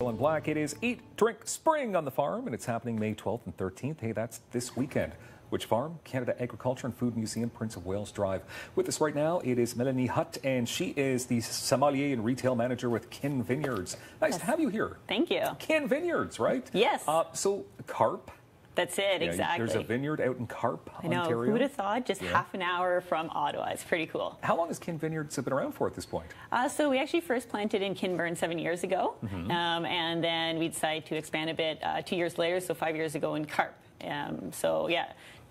In black, it is Eat, Drink, Spring on the farm, and it's happening May 12th and 13th. Hey, that's this weekend. Which farm? Canada Agriculture and Food Museum, Prince of Wales Drive. With us right now, it is Melanie Hotte, and she is the sommelier and retail manager with KIN Vineyards. Nice to have you here. Thank you. KIN Vineyards, right? Yes. So Carp. That's it, exactly. There's a vineyard out in Carp, Ontario. I know, who would have thought? Just half an hour from Ottawa. It's pretty cool. How long has KIN Vineyards been around for at this point? So we actually first planted in Kinburn 7 years ago, and then we decided to expand a bit 2 years later, so 5 years ago in Carp.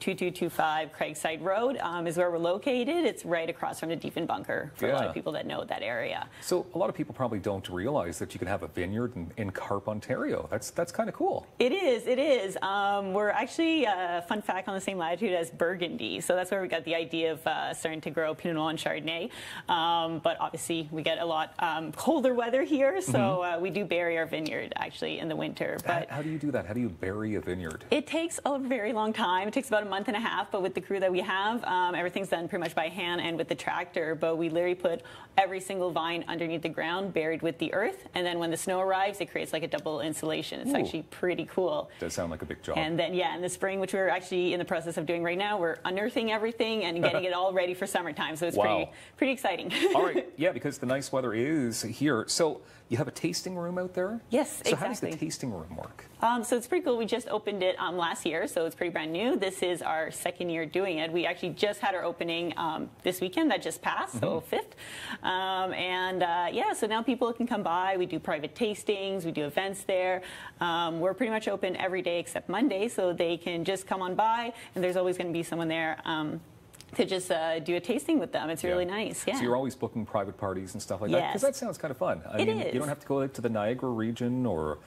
2225 Craigside Road is where we're located. It's right across from the Deep Bunker for a lot of people that know that area. So a lot of people probably don't realize that you can have a vineyard in Carp, Ontario. That's kind of cool. It is. It is. We're actually, fun fact, on the same latitude as Burgundy. So that's where we got the idea of starting to grow Pinot Noir and Chardonnay. But obviously we get a lot colder weather here, so we do bury our vineyard actually in the winter. But how do you do that? How do you bury a vineyard? It takes a very long time. It takes about a month and a half, but with the crew that we have, everything's done pretty much by hand and with the tractor. But we literally put every single vine underneath the ground, buried with the earth, and then when the snow arrives, it creates like a double insulation. It's actually pretty cool. Does sound like a big job. And then, in the spring, which we're actually in the process of doing right now, we're unearthing everything and getting it all ready for summertime. So it's pretty exciting. All right, because the nice weather is here. So you have a tasting room out there? Yes, so exactly. How does the tasting room work? So it's pretty cool. We just opened it last year, so it's pretty brand new. This is our second year doing it. We actually just had our opening this weekend that just passed, so 5th. So now people can come by. We do private tastings. We do events there. We're pretty much open every day except Monday, so they can just come on by, and there's always going to be someone there to just do a tasting with them. It's really nice. Yeah. So you're always booking private parties and stuff like that? Because that sounds kind of fun. I mean, you don't have to go to the Niagara region or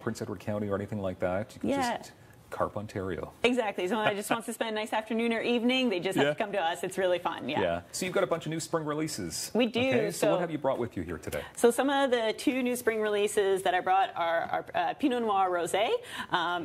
Prince Edward County or anything like that. You can just Carp, Ontario. Exactly. Someone that just wants to spend a nice afternoon or evening, they just have to come to us. It's really fun. So you've got a bunch of new spring releases. We do. Okay. So what have you brought with you here today? So some of the 2 new spring releases that I brought are our Pinot Noir Rosé.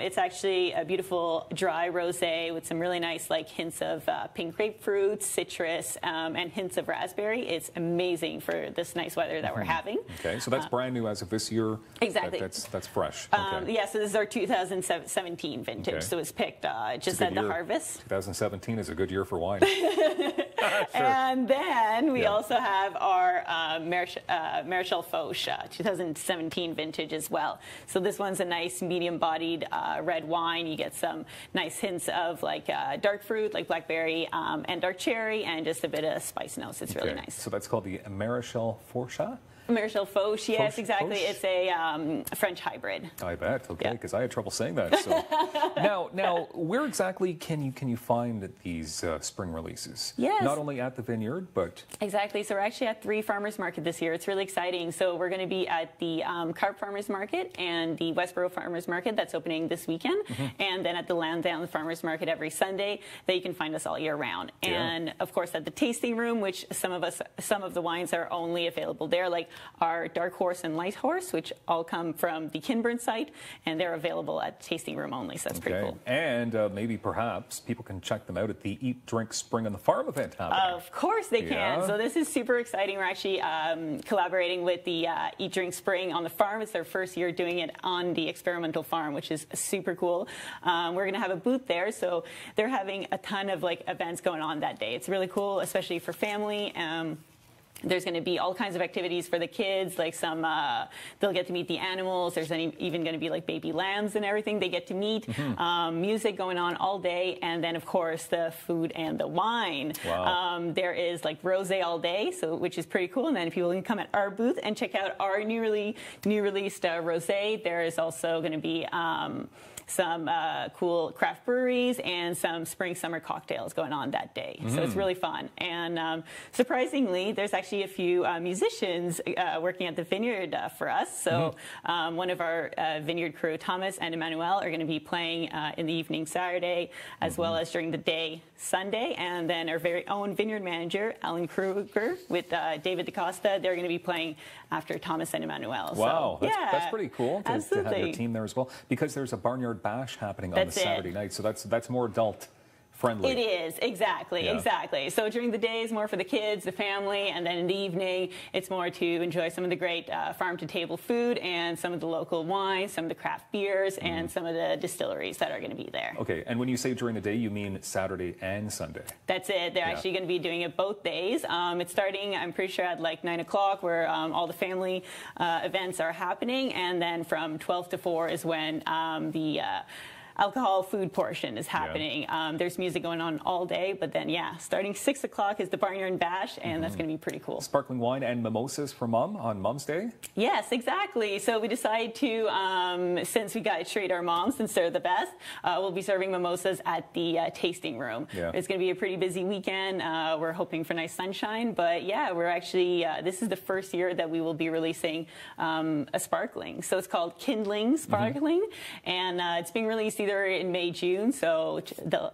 It's actually a beautiful dry rosé with some really nice hints of pink grapefruit, citrus, and hints of raspberry. It's amazing for this nice weather that we're having. Okay. So that's brand new as of this year. Exactly. That's fresh. So this is our 2017 vintage. So it's picked just at the harvest. 2017 is a good year for wine. And then we also have our Maréchal Foch 2017 vintage as well. So this one's a nice medium-bodied red wine. You get some nice hints of dark fruit, like blackberry and dark cherry, and just a bit of spice notes. It's really nice. So that's called the Maréchal Foch? Maréchal Foch, yes, exactly. It's a French hybrid. I bet. Okay, because I had trouble saying that. So now, where exactly can you find these spring releases? Yes. Not only at the vineyard, but exactly. So we're actually at 3 farmers market this year. It's really exciting. So we're going to be at the Carp Farmers Market and the Westboro Farmers Market that's opening this weekend, and then at the Lansdowne Farmers Market every Sunday. That you can find us all year round. And of course at the tasting room, which some of the wines are only available there, like our Dark Horse and Light Horse, which all come from the Kinburn site, and they're available at tasting room only, so that's pretty cool. And maybe perhaps people can check them out at the Eat, Drink, Spring on the Farm event happening. Of course they can. So this is super exciting. We're actually collaborating with the Eat, Drink, Spring on the farm. It's their first year doing it on the experimental farm, which is super cool. We're going to have a booth there, so they're having a ton of events going on that day. It's really cool, especially for family. There's going to be all kinds of activities for the kids, they'll get to meet the animals. There's even going to be baby lambs and everything they get to meet. Music going on all day, and then of course the food and the wine. Wow. There is rosé all day, which is pretty cool. And then people can come at our booth and check out our new released rosé. There is also going to be some cool craft breweries and some spring summer cocktails going on that day. So it's really fun. And surprisingly, there's actually a few musicians working at the vineyard for us. So one of our vineyard crew, Thomas and Emmanuel, are going to be playing in the evening Saturday, as well as during the day Sunday. And then our very own vineyard manager, Alan Kruger, with David DaCosta, they're going to be playing after Thomas and Emmanuel. Wow, that's pretty cool to have your team there as well, because there's a barnyard bash happening on That's the Saturday night, so that's more adult friendly. It is, exactly, Yeah. exactly. So during the day is more for the kids, the family, and then in the evening it's more to enjoy some of the great farm-to-table food and some of the local wines, some of the craft beers, and some of the distilleries that are going to be there. Okay, and when you say during the day, you mean Saturday and Sunday? That's it. They're actually going to be doing it both days. It's starting, I'm pretty sure, at like 9 o'clock, where all the family events are happening, and then from 12 to 4 is when the alcohol food portion is happening. Yeah. There's music going on all day, but then, yeah, starting 6 o'clock is the Barnyard Bash, and that's going to be pretty cool. Sparkling wine and mimosas for Mom on Mom's Day? Yes, exactly. So we decided to, since we got to treat our moms, since they're the best, we'll be serving mimosas at the tasting room. Yeah. It's going to be a pretty busy weekend. We're hoping for nice sunshine, but yeah, we're actually, this is the first year that we will be releasing a sparkling. So it's called Kindling Sparkling, and it's being released either in May, June, so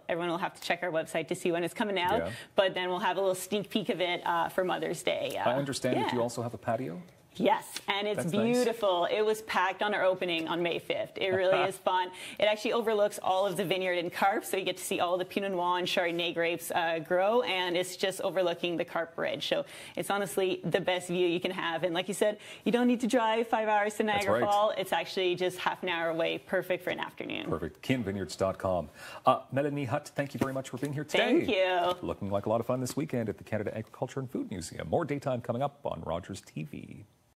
everyone will have to check our website to see when it's coming out, Yeah. but then we'll have a little sneak peek of it for Mother's Day. I understand that you also have a patio? Yes, and it's That's nice. beautiful. It was packed on our opening on May 5th. It really is fun. It actually overlooks all of the vineyard in Carp, so you get to see all the Pinot Noir and Chardonnay grapes grow, and it's just overlooking the Carp Ridge. So it's honestly the best view you can have. And like you said, you don't need to drive 5 hours to Niagara Falls. It's actually just half an hour away, perfect for an afternoon. Perfect. KINVineyards.com. Melanie Hotte, thank you very much for being here today. Thank you. Looking like a lot of fun this weekend at the Canada Agriculture and Food Museum. More daytime coming up on Rogers TV.